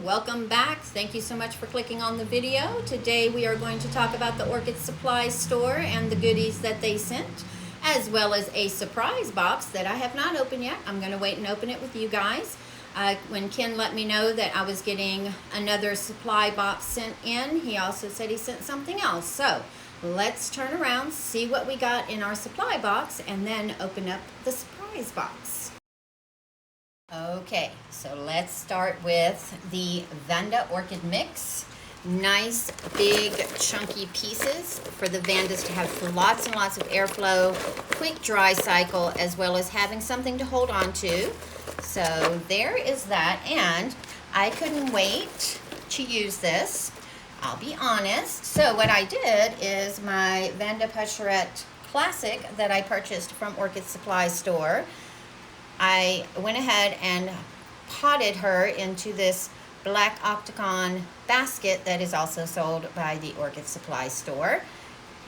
welcome back. Thank you so much for clicking on the video. Today we are going to talk about the Orchid Supply Store and the goodies that they sent, as well as a surprise box that I have not opened yet. I'm going to wait and open it with you guys. When Ken let me know that I was getting another supply box sent in, he also said he sent something else. So let's turn around, see what we got in our supply box, and then open up the surprise box. Okay, so let's start with the Vanda Orchid Mix. Nice, big, chunky pieces for the Vandas to have lots and lots of airflow, quick dry cycle, as well as having something to hold on to. So there is that, and I couldn't wait to use this, I'll be honest. So what I did is my Vanda Pascherette Classic that I purchased from Orchid Supply Store, I went ahead and potted her into this black octagon basket that is also sold by the Orchid Supply Store.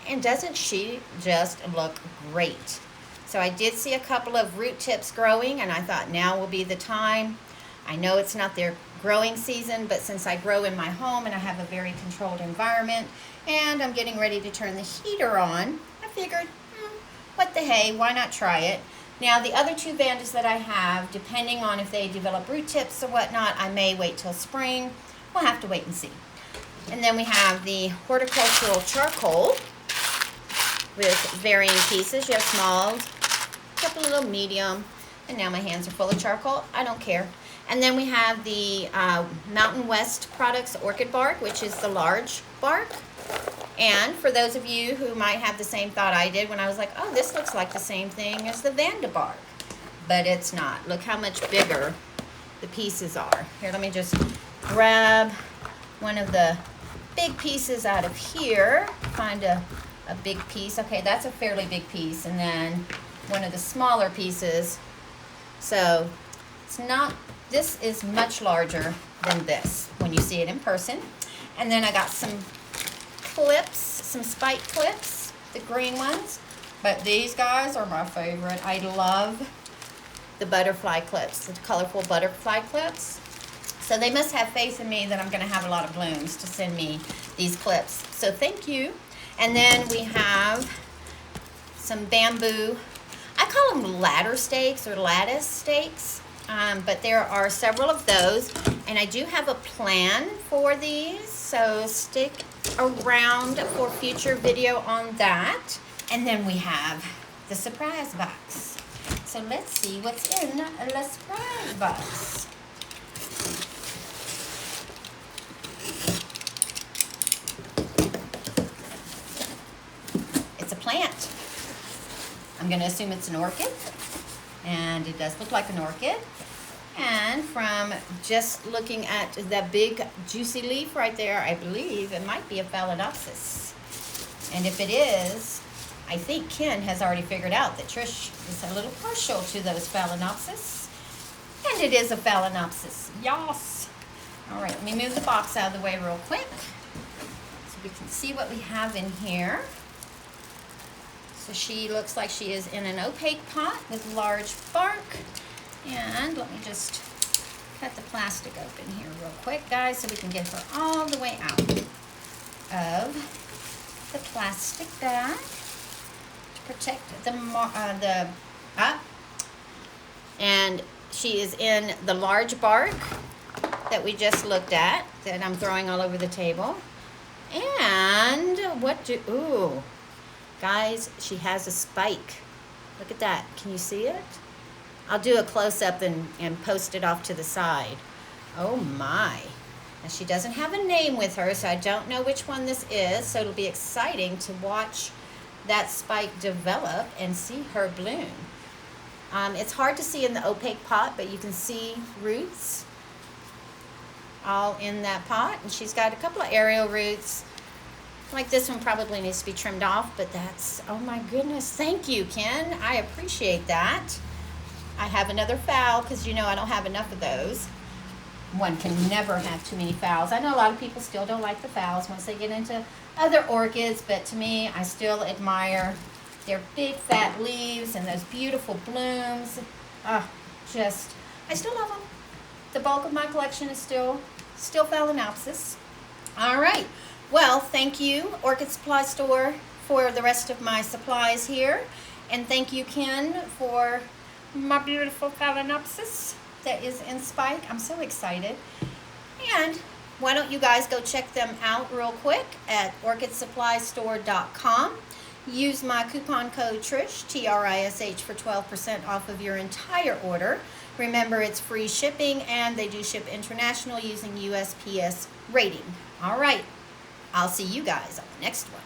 And doesn't she just look great? So I did see a couple of root tips growing, and I thought now will be the time. I know it's not their growing season, but since I grow in my home and I have a very controlled environment and I'm getting ready to turn the heater on, I figured, what the hey, why not try it? Now, the other two Vandas that I have, depending on if they develop root tips or whatnot, I may wait till spring. We'll have to wait and see. And then we have the horticultural charcoal with varying pieces. You have smalls, a couple of little medium, and now my hands are full of charcoal. I don't care. And then we have the Mountain West Products Orchid Bark, which is the large bark. And for those of you who might have the same thought I did when I was like, oh, this looks like the same thing as the Vanda bark. But it's not. Look how much bigger the pieces are. Here, let me just grab one of the big pieces out of here. Find a big piece. Okay, that's a fairly big piece. And then one of the smaller pieces. So it's not, this is much larger than this when you see it in person. And then I got some clips, some spike clips, the green ones, but these guys are my favorite. I love the butterfly clips, the colorful butterfly clips. So they must have faith in me that I'm going to have a lot of blooms to send me these clips. So thank you. And then we have some bamboo. I call them ladder stakes or lattice stakes, but there are several of those, and I do have a plan for these, so stick around for future video on that. And then we have the surprise box. So let's see what's in the surprise box. It's a plant. I'm going to assume it's an orchid, and it does look like an orchid. And from just looking at that big juicy leaf right there, I believe it might be a Phalaenopsis. And if it is, I think Ken has already figured out that Trish is a little partial to those Phalaenopsis. And it is a Phalaenopsis. Yas! All right, let me move the box out of the way real quick so we can see what we have in here. So she looks like she is in an opaque pot with large bark. And let me just cut the plastic open here real quick, guys, so we can get her all the way out of the plastic bag to protect and she is in the large bark that we just looked at, that I'm throwing all over the table. And ooh, guys, she has a spike. Look at that. Can you see it? I'll do a close-up and post it off to the side. Oh my. Now she doesn't have a name with her, so I don't know which one this is, so it'll be exciting to watch that spike develop and see her bloom. It's hard to see in the opaque pot, but you can see roots all in that pot, and she's got a couple of aerial roots. Like this one probably needs to be trimmed off, but that's, oh my goodness, thank you, Ken. I appreciate that. I have another phal because you know I don't have enough of those. One can never have too many phals. I know a lot of people still don't like the phals once they get into other orchids, but to me, I still admire their big fat leaves and those beautiful blooms. I still love them. The bulk of my collection is still Still Phalaenopsis. All right. Well, thank you, Orchid Supply Store, for the rest of my supplies here. And thank you, Ken, for my beautiful Phalaenopsis that is in spike. I'm so excited. And why don't you guys go check them out real quick at orchidsupplystore.com. Use my coupon code TRISH, T-R-I-S-H, for 12% off of your entire order. Remember, it's free shipping, and they do ship international using USPS rating. All right. I'll see you guys on the next one.